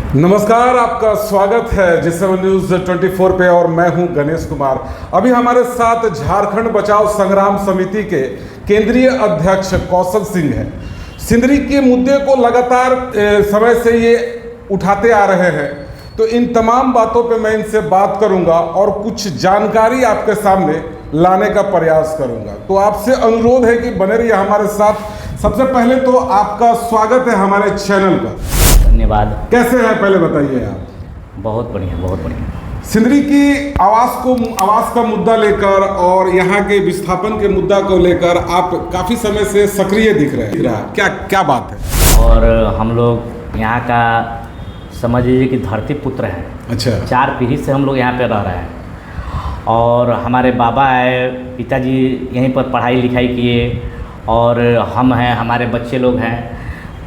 नमस्कार, आपका स्वागत है G7 न्यूज़ 24 पे और मैं हूं गणेश कुमार। अभी हमारे साथ झारखंड बचाओ संग्राम समिति के केंद्रीय अध्यक्ष कौशल सिंह हैं। सिंदरी के मुद्दे को लगातार समय से ये उठाते आ रहे हैं, तो इन तमाम बातों पे मैं इनसे बात करूंगा और कुछ जानकारी आपके सामने लाने का प्रयास करूंगा। तो आपसे अनुरोध है कि बने रहिए हमारे साथ। सबसे पहले तो आपका स्वागत है हमारे चैनल पर। धन्यवाद। कैसे हैं पहले बताइए आप? बहुत बढ़िया, बहुत बढ़िया। सिंदरी की आवास का मुद्दा लेकर और यहाँ के विस्थापन के मुद्दा को लेकर आप काफ़ी समय से सक्रिय दिख रहे हैं। क्या बात है? और हम लोग यहाँ का समझ लीजिए कि धरती पुत्र हैं। अच्छा। 4 पीढ़ी से हम लोग यहाँ पे रह रहे हैं और हमारे बाबा है, पिताजी यहीं पर पढ़ाई लिखाई किए और हम हैं, हमारे बच्चे लोग हैं।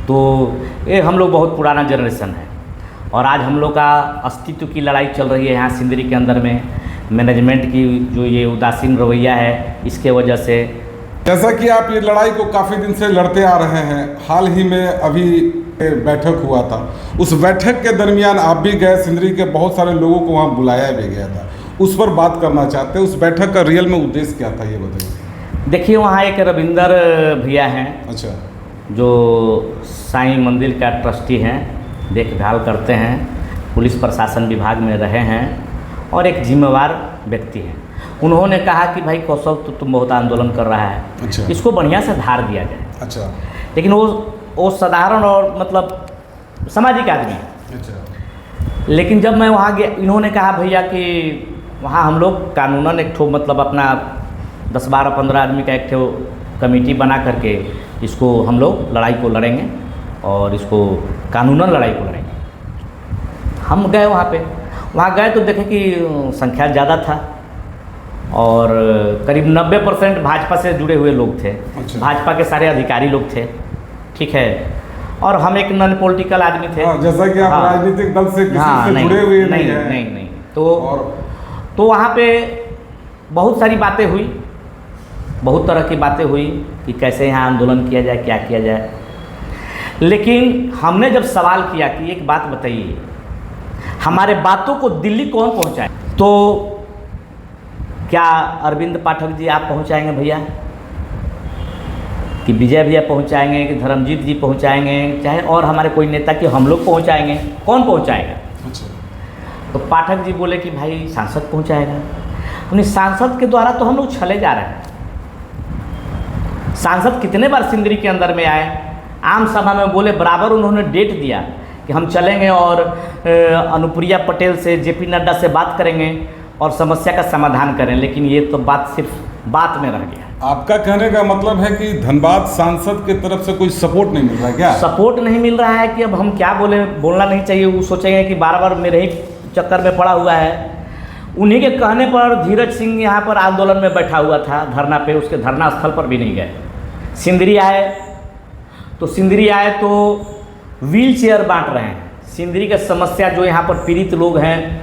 तो ये हम लोग बहुत पुराना जनरेशन है और आज हम लोग का अस्तित्व की लड़ाई चल रही है यहाँ सिंदरी के अंदर में। मैनेजमेंट की जो ये उदासीन रवैया है, इसके वजह से। जैसा कि आप ये लड़ाई को काफ़ी दिन से लड़ते आ रहे हैं, हाल ही में अभी बैठक हुआ था। उस बैठक के दरमियान आप भी गए, सिंदरी के बहुत सारे लोगों को वहाँ बुलाया भी गया था। उस पर बात करना चाहते हैं। उस बैठक का रियल में उद्देश्य क्या था, ये बताइए। देखिए, वहाँ एक रविंदर भैया हैं। अच्छा। जो साईं मंदिर का ट्रस्टी हैं, देखभाल करते हैं, पुलिस प्रशासन विभाग में रहे हैं और एक जिम्मेवार व्यक्ति हैं। उन्होंने कहा कि भाई कौशल, तो तुम बहुत आंदोलन कर रहा है। अच्छा। इसको बढ़िया से धार दिया जाए। अच्छा। लेकिन वो साधारण और मतलब सामाजिक आदमी है। अच्छा। लेकिन जब मैं वहाँ गया, इन्होंने कहा भैया कि वहाँ हम लोग कानूनन एक ठो मतलब अपना 10, 12, 15 आदमी का एक ठो कमेटी बना करके इसको हम लोग लड़ाई को लड़ेंगे और इसको कानूनन लड़ाई को लड़ेंगे। हम गए वहाँ गए तो देखें कि संख्या ज़्यादा था और करीब 90% भाजपा से जुड़े हुए लोग थे। अच्छा। भाजपा के सारे अधिकारी लोग थे, ठीक है। और हम एक नॉन पॉलिटिकल आदमी थे। जैसा कि आप राजनीतिक दल से किसी से जुड़े हुए नहीं हैं। नहीं। तो वहाँ पे बहुत सारी बातें हुई, बहुत तरह की बातें हुई कि कैसे यहाँ आंदोलन किया जाए, क्या किया जाए। लेकिन हमने जब सवाल किया कि एक बात बताइए, हमारे बातों को दिल्ली कौन पहुँचाए? तो क्या अरविंद पाठक जी आप पहुँचाएंगे भैया, कि विजय भैया पहुँचाएंगे, कि धर्मजीत जी पहुँचाएंगे, चाहे और हमारे कोई नेता कि हम लोग पहुँचाएंगे? कौन पहुँचाएगा? अच्छा। तो पाठक जी बोले कि भाई सांसद पहुँचाएगा। उन्हें सांसद के द्वारा तो हम लोग छले जा रहे हैं। सांसद कितने बार सिंदरी के अंदर में आए, आम सभा में बोले, बराबर उन्होंने डेट दिया कि हम चलेंगे और अनुप्रिया पटेल से, जेपी नड्डा से बात करेंगे और समस्या का समाधान करें। लेकिन ये तो बात सिर्फ बात में रह गया। आपका कहने का मतलब है कि धनबाद सांसद की तरफ से कोई सपोर्ट नहीं मिल रहा है क्या? सपोर्ट नहीं मिल रहा है कि अब हम क्या बोले, बोलना नहीं चाहिए। वो सोचेंगे कि बार मेरे ही चक्कर में पड़ा हुआ है। उन्हीं के कहने पर धीरज सिंह यहाँ पर आंदोलन में बैठा हुआ था धरना पे, उसके धरना स्थल पर भी नहीं गए। सिंदरी आए तो व्हील चेयर बांट रहे हैं। सिंदरी का समस्या जो यहाँ पर पीड़ित लोग हैं,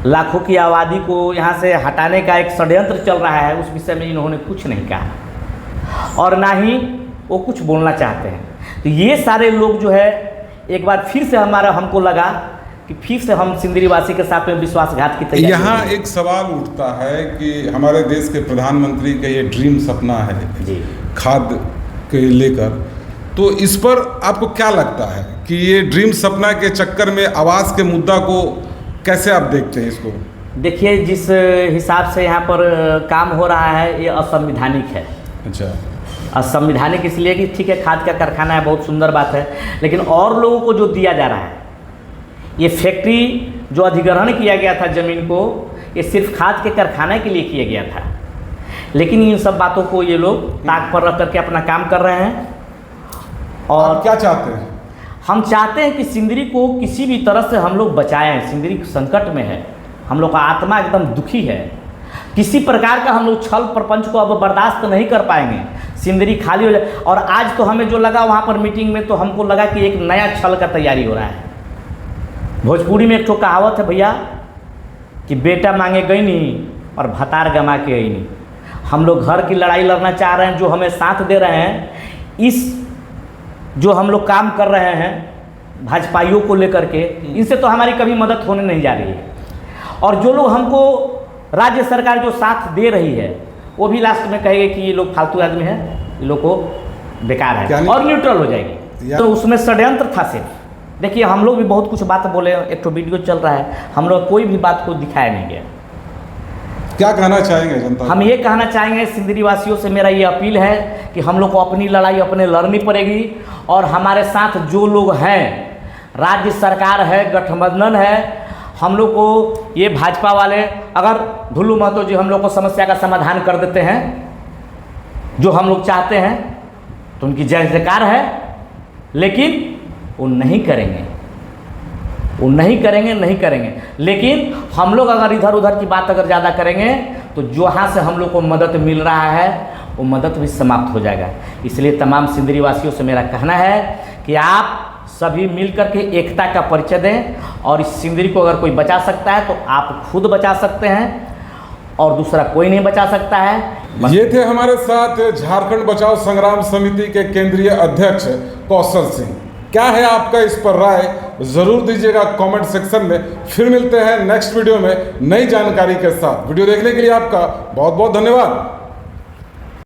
लाखों की आबादी को यहाँ से हटाने का एक षड्यंत्र चल रहा है, उस विषय में इन्होंने कुछ नहीं कहा और ना ही वो कुछ बोलना चाहते हैं। तो ये सारे लोग जो है, एक बार फिर से हमको लगा कि फिर से हम सिंदरी वासी के साथ में विश्वासघात की तैयारी। यहाँ एक सवाल उठता है कि हमारे देश के प्रधानमंत्री का ये ड्रीम सपना है जी, खाद के लेकर, तो इस पर आपको क्या लगता है कि ये ड्रीम सपना के चक्कर में आवास के मुद्दा को कैसे आप देखते हैं इसको? देखिए, जिस हिसाब से यहाँ पर काम हो रहा है, ये असंवैधानिक है। अच्छा। असंवैधानिक इसलिए कि ठीक है, खाद का कारखाना है, बहुत सुंदर बात है, लेकिन और लोगों को जो दिया जा रहा है, ये फैक्ट्री जो अधिग्रहण किया गया था ज़मीन को, ये सिर्फ खाद के कारखाने के लिए किया गया था। लेकिन इन सब बातों को ये लोग ताक पर रख करके अपना काम कर रहे हैं। और आप क्या चाहते हैं? हम चाहते हैं कि सिंदरी को किसी भी तरह से हम लोग बचाएं। सिंदरी संकट में है, हम लोग का आत्मा एकदम दुखी है। किसी प्रकार का हम लोग छल प्रपंच को अब बर्दाश्त नहीं कर पाएंगे। सिंदरी खाली हो जाए। और आज तो हमें जो लगा वहाँ पर मीटिंग में, तो हमको लगा कि एक नया छल का तैयारी हो रहा है। भोजपुरी में एक ठो कहावत है भैया कि बेटा मांगे गई नहीं और भतार गमा के आई नहीं। हम लोग घर की लड़ाई लड़ना चाह रहे हैं, जो हमें साथ दे रहे हैं, इस जो हम लोग काम कर रहे हैं भाजपाइयों को लेकर के, इनसे तो हमारी कभी मदद होने नहीं जा रही है। और जो लोग हमको राज्य सरकार जो साथ दे रही है वो भी लास्ट में कहेंगे कि ये लोग फालतू आदमी है, ये लोग को बेकार है और न्यूट्रल हो जाएगी। तो उसमें षड्यंत्र था सिर्फ। देखिए हम लोग भी बहुत कुछ बात बोले, एक तो वीडियो चल रहा है, हम लोग कोई भी बात को दिखाया नहीं गया। क्या कहना चाहेंगे जनता? हम ये कहना चाहेंगे सिंदरी वासियों से, मेरा ये अपील है कि हम लोग को अपनी लड़ाई अपने लड़नी पड़ेगी। और हमारे साथ जो लोग हैं, राज्य सरकार है, गठबंधन है, हम लोग को ये भाजपा वाले अगर ढुल्लू महतो जी हम लोग को समस्या का समाधान कर देते हैं जो हम लोग चाहते हैं तो उनकी जय जयकार है, लेकिन वो नहीं करेंगे, वो नहीं करेंगे। लेकिन हम लोग अगर इधर उधर की बात अगर ज़्यादा करेंगे तो जहाँ से हम लोग को मदद मिल रहा है वो मदद भी समाप्त हो जाएगा। इसलिए तमाम सिंदरी वासियों से मेरा कहना है कि आप सभी मिल करके एकता का परिचय दें, और इस सिंदरी को अगर कोई बचा सकता है तो आप खुद बचा सकते हैं और दूसरा कोई नहीं बचा सकता है। ये थे हमारे साथ झारखंड बचाओ संग्राम समिति के केंद्रीय अध्यक्ष कौशल सिंह। क्या है आपका इस पर राय, जरूर दीजिएगा कमेंट सेक्शन में। फिर मिलते हैं नेक्स्ट वीडियो में नई जानकारी के साथ। वीडियो देखने के लिए आपका बहुत बहुत धन्यवाद।